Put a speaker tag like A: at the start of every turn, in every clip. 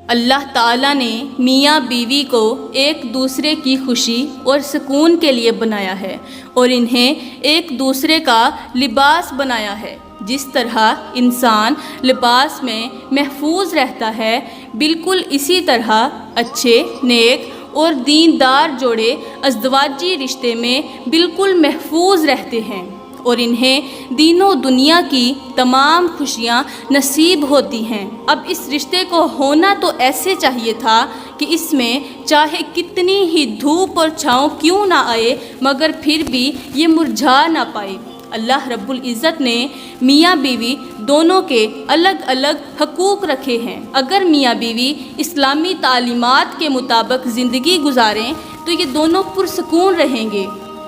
A: اللہ تعالیٰ نے میاں بیوی کو ایک دوسرے کی خوشی اور سکون کے لیے بنایا ہے اور انہیں ایک دوسرے کا لباس بنایا ہے۔ جس طرح انسان لباس میں محفوظ رہتا ہے، بالکل اسی طرح اچھے، نیک اور دیندار جوڑے ازدواجی رشتے میں بالکل محفوظ رہتے ہیں اور انہیں دین و دنیا کی تمام خوشیاں نصیب ہوتی ہیں۔ اب اس رشتے کو ہونا تو ایسے چاہیے تھا کہ اس میں چاہے کتنی ہی دھوپ اور چھاؤں کیوں نہ آئے مگر پھر بھی یہ مرجھا نہ پائے۔ اللہ رب العزت نے میاں بیوی دونوں کے الگ الگ حقوق رکھے ہیں۔ اگر میاں بیوی اسلامی تعلیمات کے مطابق زندگی گزاریں تو یہ دونوں پرسکون رہیں گے۔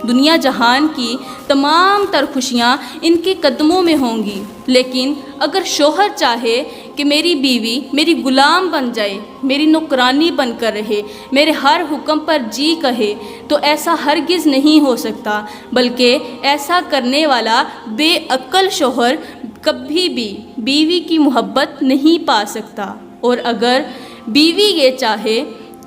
A: دنیا جہان کی تمام تر خوشیاں ان کے قدموں میں ہوں گی، لیکن اگر شوہر چاہے کہ میری بیوی میری غلام بن جائے، میری نوکرانی بن کر رہے، میرے ہر حکم پر جی کہے، تو ایسا ہرگز نہیں ہو سکتا، بلکہ ایسا کرنے والا بے عقل شوہر کبھی بھی بیوی کی محبت نہیں پا سکتا۔ اور اگر بیوی یہ چاہے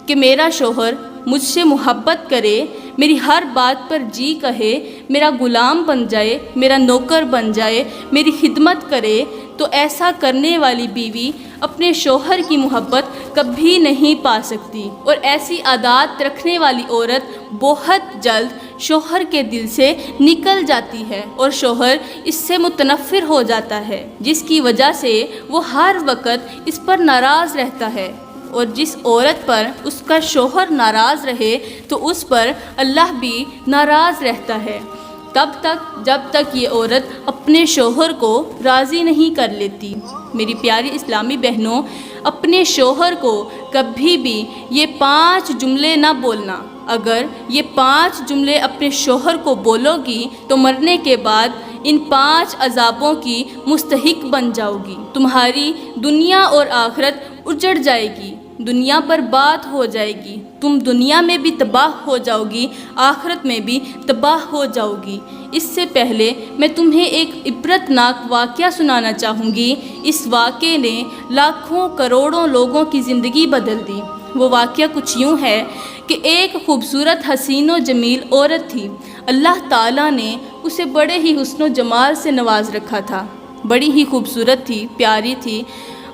A: کہ میرا شوہر مجھ سے محبت کرے، میری ہر بات پر جی کہے، میرا غلام بن جائے، میرا نوکر بن جائے، میری خدمت کرے، تو ایسا کرنے والی بیوی اپنے شوہر کی محبت کبھی نہیں پا سکتی، اور ایسی عادات رکھنے والی عورت بہت جلد شوہر کے دل سے نکل جاتی ہے اور شوہر اس سے متنفر ہو جاتا ہے، جس کی وجہ سے وہ ہر وقت اس پر ناراض رہتا ہے۔ اور جس عورت پر اس کا شوہر ناراض رہے تو اس پر اللہ بھی ناراض رہتا ہے، تب تک جب تک یہ عورت اپنے شوہر کو راضی نہیں کر لیتی۔ میری پیاری اسلامی بہنوں، اپنے شوہر کو کبھی بھی یہ 5 جملے نہ بولنا۔ اگر یہ 5 جملے اپنے شوہر کو بولو گی تو مرنے کے بعد ان 5 عذابوں کی مستحق بن جاؤ گی۔ تمہاری دنیا اور آخرت اجڑ جائے گی، دنیا برباد ہو جائے گی، تم دنیا میں بھی تباہ ہو جاؤ گی، آخرت میں بھی تباہ ہو جاؤ گی۔ اس سے پہلے میں تمہیں ایک عبرت ناک واقعہ سنانا چاہوں گی۔ اس واقعے نے لاکھوں کروڑوں لوگوں کی زندگی بدل دی۔ وہ واقعہ کچھ یوں ہے کہ ایک خوبصورت حسین و جمیل عورت تھی۔ اللہ تعالیٰ نے اسے بڑے ہی حسن و جمال سے نواز رکھا تھا، بڑی ہی خوبصورت تھی، پیاری تھی،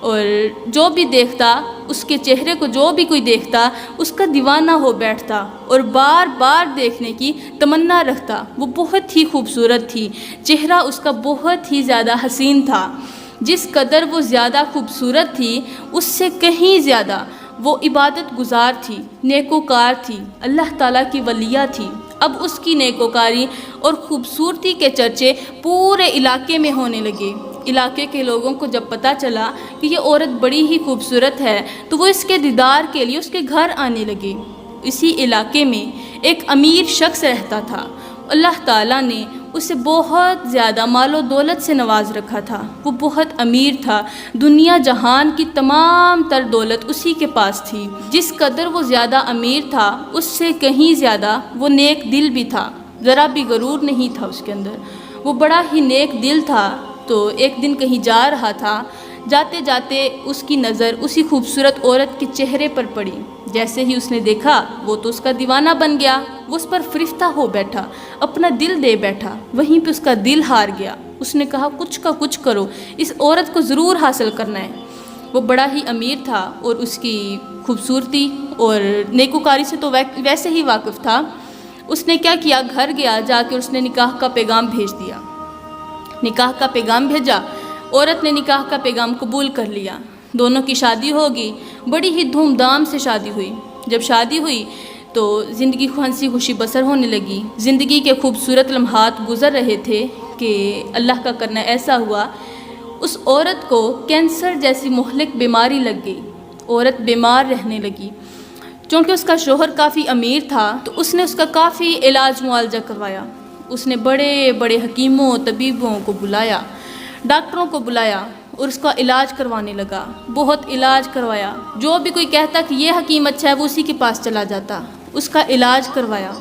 A: اور جو بھی دیکھتا اس کے چہرے کو، جو بھی کوئی دیکھتا اس کا دیوانہ ہو بیٹھتا اور بار بار دیکھنے کی تمنا رکھتا۔ وہ بہت ہی خوبصورت تھی، چہرہ اس کا بہت ہی زیادہ حسین تھا۔ جس قدر وہ زیادہ خوبصورت تھی اس سے کہیں زیادہ وہ عبادت گزار تھی، نیکوکار تھی، اللہ تعالیٰ کی ولیہ تھی۔ اب اس کی نیکوکاری اور خوبصورتی کے چرچے پورے علاقے میں ہونے لگے۔ علاقے کے لوگوں کو جب پتہ چلا کہ یہ عورت بڑی ہی خوبصورت ہے تو وہ اس کے دیدار کے لیے اس کے گھر آنے لگے۔ اسی علاقے میں ایک امیر شخص رہتا تھا۔ اللہ تعالیٰ نے اسے بہت زیادہ مال و دولت سے نواز رکھا تھا۔ وہ بہت امیر تھا، دنیا جہان کی تمام تر دولت اسی کے پاس تھی۔ جس قدر وہ زیادہ امیر تھا اس سے کہیں زیادہ وہ نیک دل بھی تھا، ذرا بھی غرور نہیں تھا اس کے اندر، وہ بڑا ہی نیک دل تھا۔ تو ایک دن کہیں جا رہا تھا، جاتے جاتے اس کی نظر اسی خوبصورت عورت کے چہرے پر پڑی۔ جیسے ہی اس نے دیکھا وہ تو اس کا دیوانہ بن گیا، وہ اس پر فرفتہ ہو بیٹھا، اپنا دل دے بیٹھا، وہیں پہ اس کا دل ہار گیا۔ اس نے کہا کچھ کا کچھ کرو، اس عورت کو ضرور حاصل کرنا ہے۔ وہ بڑا ہی امیر تھا اور اس کی خوبصورتی اور نیکوکاری سے تو ویسے ہی واقف تھا۔ اس نے کیا کیا، گھر گیا، جا کے اس نے نکاح کا پیغام بھیج دیا۔ نکاح کا پیغام بھیجا، عورت نے نکاح کا پیغام قبول کر لیا، دونوں کی شادی ہوگی، بڑی ہی دھوم دھام سے شادی ہوئی۔ جب شادی ہوئی تو زندگی ہنسی خوشی بسر ہونے لگی، زندگی کے خوبصورت لمحات گزر رہے تھے کہ اللہ کا کرنا ایسا ہوا اس عورت کو کینسر جیسی مہلک بیماری لگ گئی، عورت بیمار رہنے لگی۔ چونکہ اس کا شوہر کافی امیر تھا تو اس نے اس کا کافی علاج معالجہ کروایا، اس نے بڑے بڑے حکیموں طبیبوں کو بلایا، ڈاکٹروں کو بلایا اور اس کا علاج کروانے لگا، بہت علاج کروایا۔ جو بھی کوئی کہتا کہ یہ حکیم اچھا ہے وہ اسی کے پاس چلا جاتا، اس کا علاج کروایا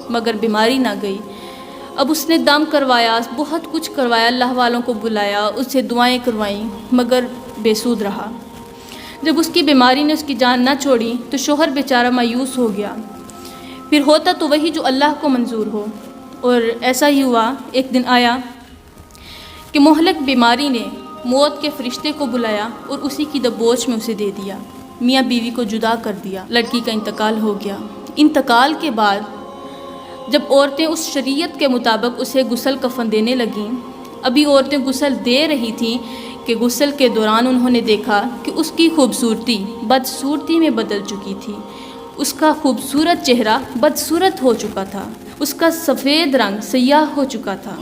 A: مگر بیماری نہ گئی۔ اب اس نے دم کروایا، بہت کچھ کروایا، اللہ والوں کو بلایا، اس سے دعائیں کروائیں مگر بے سود رہا۔ جب اس کی بیماری نے اس کی جان نہ چھوڑی تو شوہر بیچارہ مایوس ہو گیا۔ پھر ہوتا تو وہی جو اللہ کو منظور ہو، اور ایسا ہی ہوا۔ ایک دن آیا کہ مہلک بیماری نے موت کے فرشتے کو بلایا اور اسی کی دبوچ میں اسے دے دیا، میاں بیوی کو جدا کر دیا، لڑکی کا انتقال ہو گیا۔ انتقال کے بعد جب عورتیں اس شریعت کے مطابق اسے غسل کفن دینے لگیں، ابھی عورتیں غسل دے رہی تھیں کہ غسل کے دوران انہوں نے دیکھا کہ اس کی خوبصورتی بدصورتی میں بدل چکی تھی، اس کا خوبصورت چہرہ بدصورت ہو چکا تھا، اس کا سفید رنگ سیاہ ہو چکا تھا،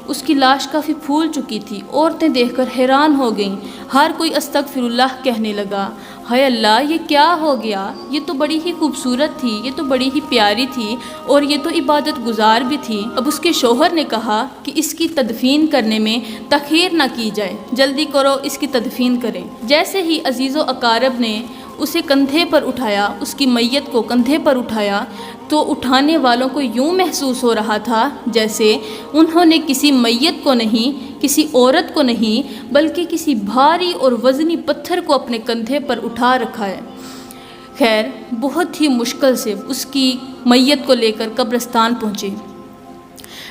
A: اس کی لاش کافی پھول چکی تھی۔ عورتیں دیکھ کر حیران ہو گئیں، ہر کوئی استغفر اللہ کہنے لگا، ہائے اللہ یہ کیا ہو گیا، یہ تو بڑی ہی خوبصورت تھی، یہ تو بڑی ہی پیاری تھی، اور یہ تو عبادت گزار بھی تھی۔ اب اس کے شوہر نے کہا کہ اس کی تدفین کرنے میں تاخیر نہ کی جائے، جلدی کرو اس کی تدفین کریں۔ جیسے ہی عزیز و اقارب نے اسے کندھے پر اٹھایا، اس کی میت کو کندھے پر اٹھایا، تو اٹھانے والوں کو یوں محسوس ہو رہا تھا جیسے انہوں نے کسی میت کو نہیں، کسی عورت کو نہیں، بلکہ کسی بھاری اور وزنی پتھر کو اپنے کندھے پر اٹھا رکھا ہے۔ خیر بہت ہی مشکل سے اس کی میت کو لے کر قبرستان پہنچے۔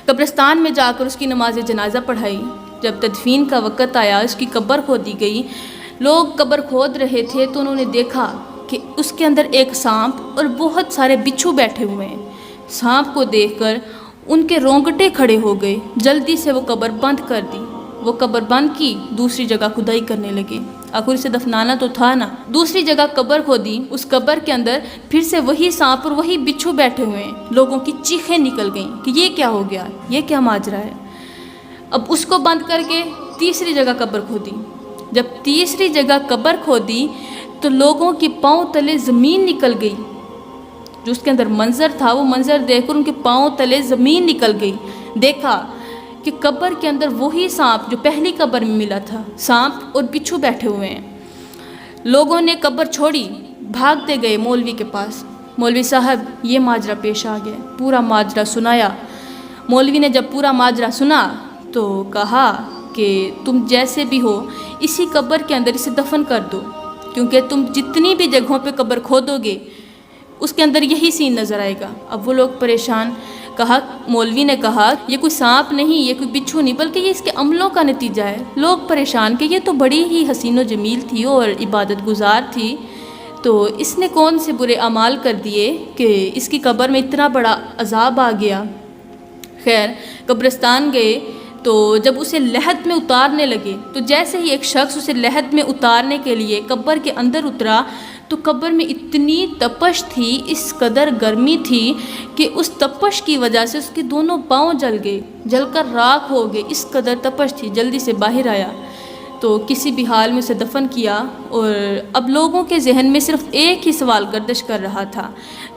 A: قبرستان میں جا کر اس کی نماز جنازہ پڑھائی۔ جب تدفین کا وقت آیا، اس کی قبر کھودی گئی، لوگ قبر کھود رہے تھے تو انہوں نے دیکھا کہ اس کے اندر ایک سانپ اور بہت سارے بچھو بیٹھے ہوئے ہیں۔ سانپ کو دیکھ کر ان کے رونگٹے کھڑے ہو گئے، جلدی سے وہ قبر بند کر دی۔ وہ قبر بند کی، دوسری جگہ کھدائی کرنے لگے، آخر اسے دفنانا تو تھا نا۔ دوسری جگہ قبر کھودی، اس قبر کے اندر پھر سے وہی سانپ اور وہی بچھو بیٹھے ہوئے ہیں۔ لوگوں کی چیخیں نکل گئیں کہ یہ کیا ہو گیا، یہ کیا ماجرا ہے۔ اب اس کو بند کر کے تیسری جگہ قبر کھودی۔ جب تیسری جگہ قبر کھودی تو لوگوں کی پاؤں تلے زمین نکل گئی۔ جو اس کے اندر منظر تھا، وہ منظر دیکھ کر ان کے پاؤں تلے زمین نکل گئی۔ دیکھا کہ قبر کے اندر وہی سانپ جو پہلی قبر میں ملا تھا، سانپ اور بچھو بیٹھے ہوئے ہیں۔ لوگوں نے قبر چھوڑی، بھاگتے گئے مولوی کے پاس، مولوی صاحب یہ ماجرا پیش آ گیا۔ پورا ماجرا سنایا۔ مولوی نے جب پورا ماجرا سنا تو کہا کہ تم جیسے بھی ہو اسی قبر کے اندر اسے دفن کر دو، کیونکہ تم جتنی بھی جگہوں پہ قبر کھودو گے اس کے اندر یہی سین نظر آئے گا۔ اب وہ لوگ پریشان۔ مولوی نے کہا یہ کوئی سانپ نہیں، یہ کوئی بچھو نہیں، بلکہ یہ اس کے عملوں کا نتیجہ ہے۔ لوگ پریشان کہ یہ تو بڑی ہی حسین و جمیل تھی اور عبادت گزار تھی، تو اس نے کون سے برے اعمال کر دیے کہ اس کی قبر میں اتنا بڑا عذاب آ گیا۔ خیر قبرستان گئے تو جب اسے لحد میں اتارنے لگے تو جیسے ہی ایک شخص اسے لحد میں اتارنے کے لیے قبر کے اندر اترا تو قبر میں اتنی تپش تھی، اس قدر گرمی تھی کہ اس تپش کی وجہ سے اس کے دونوں پاؤں جل گئے، جل کر راکھ ہو گئے، اس قدر تپش تھی۔ جلدی سے باہر آیا تو کسی بھی حال میں اسے دفن کیا، اور اب لوگوں کے ذہن میں صرف ایک ہی سوال گردش کر رہا تھا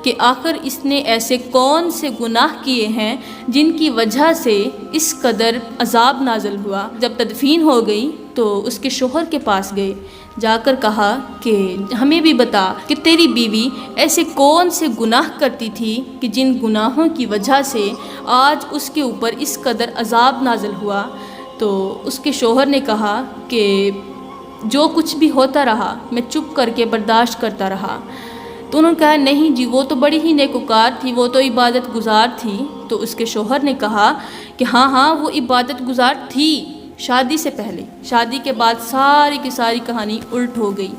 A: کہ آخر اس نے ایسے کون سے گناہ کیے ہیں جن کی وجہ سے اس قدر عذاب نازل ہوا۔ جب تدفین ہو گئی تو اس کے شوہر کے پاس گئے، جا کر کہا کہ ہمیں بھی بتا کہ تیری بیوی ایسے کون سے گناہ کرتی تھی کہ جن گناہوں کی وجہ سے آج اس کے اوپر اس قدر عذاب نازل ہوا۔ تو اس کے شوہر نے کہا کہ جو کچھ بھی ہوتا رہا میں چپ کر کے برداشت کرتا رہا۔ تو انہوں نے کہا نہیں جی وہ تو بڑی ہی نیکوکار تھی، وہ تو عبادت گزار تھی۔ تو اس کے شوہر نے کہا کہ ہاں وہ عبادت گزار تھی شادی سے پہلے، شادی کے بعد ساری کی ساری کہانی الٹ ہو گئی۔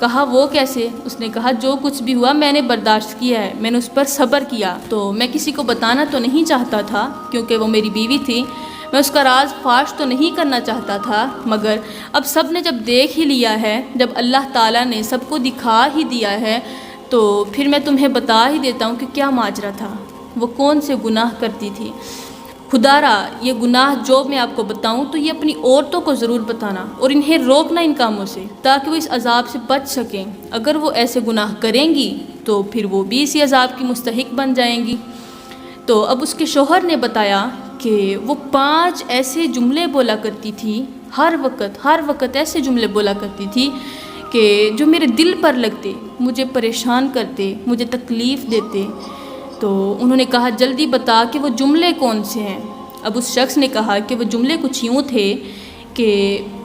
A: کہا وہ کیسے؟ اس نے کہا جو کچھ بھی ہوا میں نے برداشت کیا ہے، میں نے اس پر صبر کیا، تو میں کسی کو بتانا تو نہیں چاہتا تھا کیونکہ وہ میری بیوی تھی، میں اس کا راز فاش تو نہیں کرنا چاہتا تھا، مگر اب سب نے جب دیکھ ہی لیا ہے، جب اللہ تعالیٰ نے سب کو دکھا ہی دیا ہے تو پھر میں تمہیں بتا ہی دیتا ہوں کہ کیا ماجرا تھا، وہ کون سے گناہ کرتی تھی۔ خدا را یہ گناہ جو میں آپ کو بتاؤں تو یہ اپنی عورتوں کو ضرور بتانا اور انہیں روکنا ان کاموں سے تاکہ وہ اس عذاب سے بچ سکیں۔ اگر وہ ایسے گناہ کریں گی تو پھر وہ بھی اسی عذاب کی مستحق بن جائیں گی۔ تو اب اس کے شوہر نے بتایا کہ وہ 5 ایسے جملے بولا کرتی تھی، ہر وقت ایسے جملے بولا کرتی تھی کہ جو میرے دل پر لگتے، مجھے پریشان کرتے، مجھے تکلیف دیتے۔ تو انہوں نے کہا جلدی بتا کہ وہ جملے کون سے ہیں۔ اب اس شخص نے کہا کہ وہ جملے کچھ یوں تھے کہ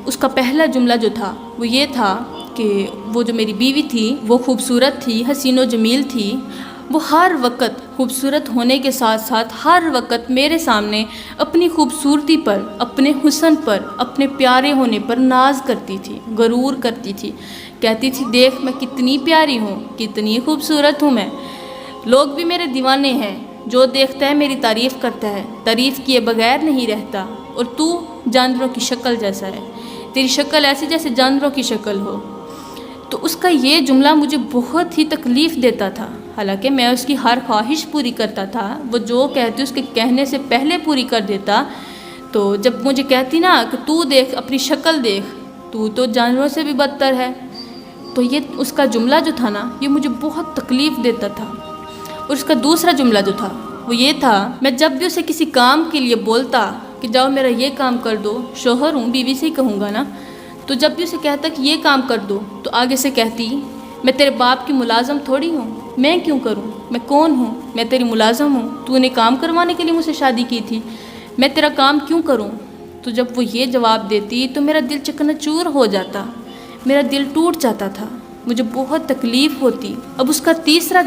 A: اس کا پہلا جملہ جو تھا وہ یہ تھا کہ وہ جو میری بیوی تھی وہ خوبصورت تھی، حسین و جمیل تھی، وہ ہر وقت خوبصورت ہونے کے ساتھ ساتھ ہر وقت میرے سامنے اپنی خوبصورتی پر، اپنے حسن پر، اپنے پیارے ہونے پر ناز کرتی تھی، غرور کرتی تھی، کہتی تھی دیکھ میں کتنی پیاری ہوں، کتنی خوبصورت ہوں میں، لوگ بھی میرے دیوانے ہیں، جو دیکھتا ہے میری تعریف کرتا ہے، تعریف کیے بغیر نہیں رہتا، اور تو جانوروں کی شکل جیسا ہے، تیری شکل ایسی جیسے جانوروں کی شکل ہو۔ تو اس کا یہ جملہ مجھے بہت ہی تکلیف دیتا تھا، حالانکہ میں اس کی ہر خواہش پوری کرتا تھا، وہ جو کہتی اس کے کہنے سے پہلے پوری کر دیتا۔ تو جب مجھے کہتی نا کہ تو دیکھ اپنی شکل دیکھ، تو جانوروں سے بھی بدتر ہے، تو یہ اس کا جملہ جو تھا نا یہ مجھے بہت تکلیف دیتا تھا۔ اور اس کا دوسرا جملہ جو تھا وہ یہ تھا، میں جب بھی اسے کسی کام کے لیے بولتا کہ جاؤ میرا یہ کام کر دو، شوہر ہوں بیوی سے ہی کہوں گا نا، تو جب بھی اسے کہتا کہ یہ کام کر دو تو آگے سے کہتی میں تیرے باپ کی ملازم تھوڑی ہوں، میں کیوں کروں، میں کون ہوں، میں تیری ملازم ہوں، تو نے کام کروانے کے لیے مجھ سے شادی کی تھی، میں تیرا کام کیوں کروں۔ تو جب وہ یہ جواب دیتی تو میرا دل چکنا چور ہو جاتا، میرا دل ٹوٹ جاتا تھا، مجھے بہت تکلیف ہوتی۔ اب اس کا تیسرا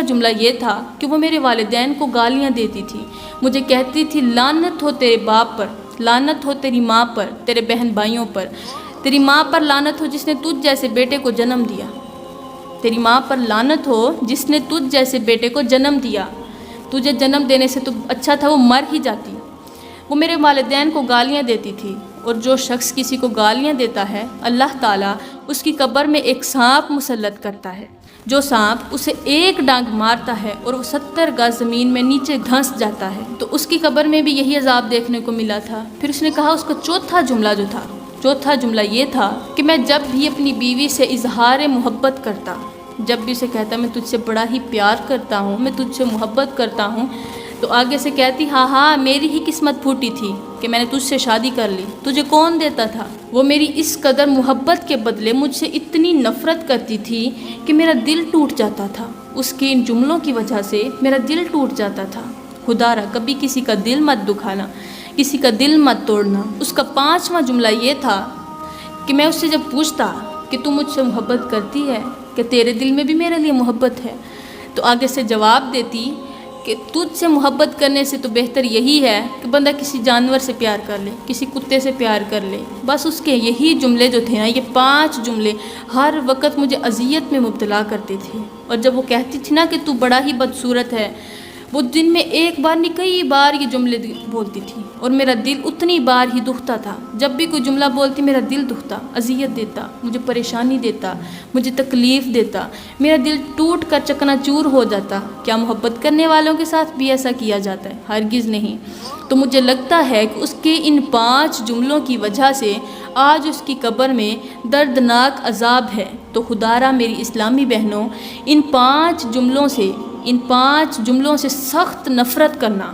A: جملہ یہ تھا کہ وہ میرے والدین کو گالیاں دیتی تھی، مجھے کہتی تھی لعنت ہو تیرے باپ پر، لعنت ہو تیری ماں پر، تیرے بہن بھائیوں پر، تیری ماں پر لعنت ہو جس نے تجھ جیسے بیٹے کو جنم دیا، تیری ماں پر لعنت ہو جس نے تجھ جیسے بیٹے کو جنم دیا، تجھے جنم دینے سے تو اچھا تھا وہ مر ہی جاتی۔ وہ میرے والدین کو گالیاں دیتی تھی، اور جو شخص کسی کو گالیاں دیتا ہے اللہ تعالیٰ اس کی قبر میں ایک سانپ مسلط کرتا ہے، جو سانپ اسے ایک ڈانگ مارتا ہے اور وہ 70 گز زمین میں نیچے دھنس جاتا ہے، تو اس کی قبر میں بھی یہی عذاب دیکھنے کو ملا تھا۔ پھر اس نے کہا اس کا چوتھا جملہ یہ تھا کہ میں جب بھی اپنی بیوی سے اظہار محبت کرتا، جب بھی اسے کہتا میں تجھ سے بڑا ہی پیار کرتا ہوں، میں تجھ سے محبت کرتا ہوں، تو آگے سے کہتی ہاں میری ہی قسمت پھوٹی تھی کہ میں نے تجھ سے شادی کر لی، تجھے کون دیتا تھا۔ وہ میری اس قدر محبت کے بدلے مجھ سے اتنی نفرت کرتی تھی کہ میرا دل ٹوٹ جاتا تھا، اس کے ان جملوں کی وجہ سے میرا دل ٹوٹ جاتا تھا۔ خدا را کبھی کسی کا دل مت دکھانا، کسی کا دل مت توڑنا۔ اس کا 5واں جملہ یہ تھا کہ میں اس سے جب پوچھتا کہ تو مجھ سے محبت کرتی ہے، کہ تیرے دل میں بھی میرے لیے محبت ہے، تو آگے سے جواب دیتی کہ تجھ سے محبت کرنے سے تو بہتر یہی ہے کہ بندہ کسی جانور سے پیار کر لے، کسی کتے سے پیار کر لے۔ بس اس کے یہی جملے جو تھے نا، یہ 5 جملے ہر وقت مجھے اذیت میں مبتلا کرتے تھے۔ اور جب وہ کہتی تھی نا کہ تو بڑا ہی بدصورت ہے، وہ دن میں ایک بار نہیں کئی بار یہ جملے بولتی تھی، اور میرا دل اتنی بار ہی دکھتا تھا۔ جب بھی کوئی جملہ بولتی میرا دل دکھتا، اذیت دیتا، مجھے پریشانی دیتا، مجھے تکلیف دیتا، میرا دل ٹوٹ کر چکنا چور ہو جاتا۔ کیا محبت کرنے والوں کے ساتھ بھی ایسا کیا جاتا ہے؟ ہرگز نہیں۔ تو مجھے لگتا ہے کہ اس کے ان 5 جملوں کی وجہ سے آج اس کی قبر میں دردناک عذاب ہے۔ تو خدارا میری اسلامی بہنوں، ان 5 جملوں سے سخت نفرت کرنا،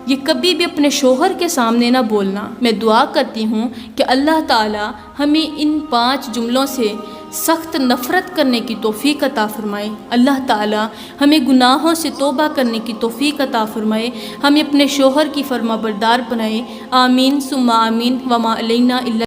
A: یہ کبھی بھی اپنے شوہر کے سامنے نہ بولنا۔ میں دعا کرتی ہوں کہ اللہ تعالی ہمیں ان 5 جملوں سے سخت نفرت کرنے کی توفیق عطا فرمائے۔ اللہ تعالی ہمیں گناہوں سے توبہ کرنے کی توفیق عطا فرمائے، ہمیں اپنے شوہر کی فرما بردار بنائے۔ آمین ثم آمین، وما علینا الا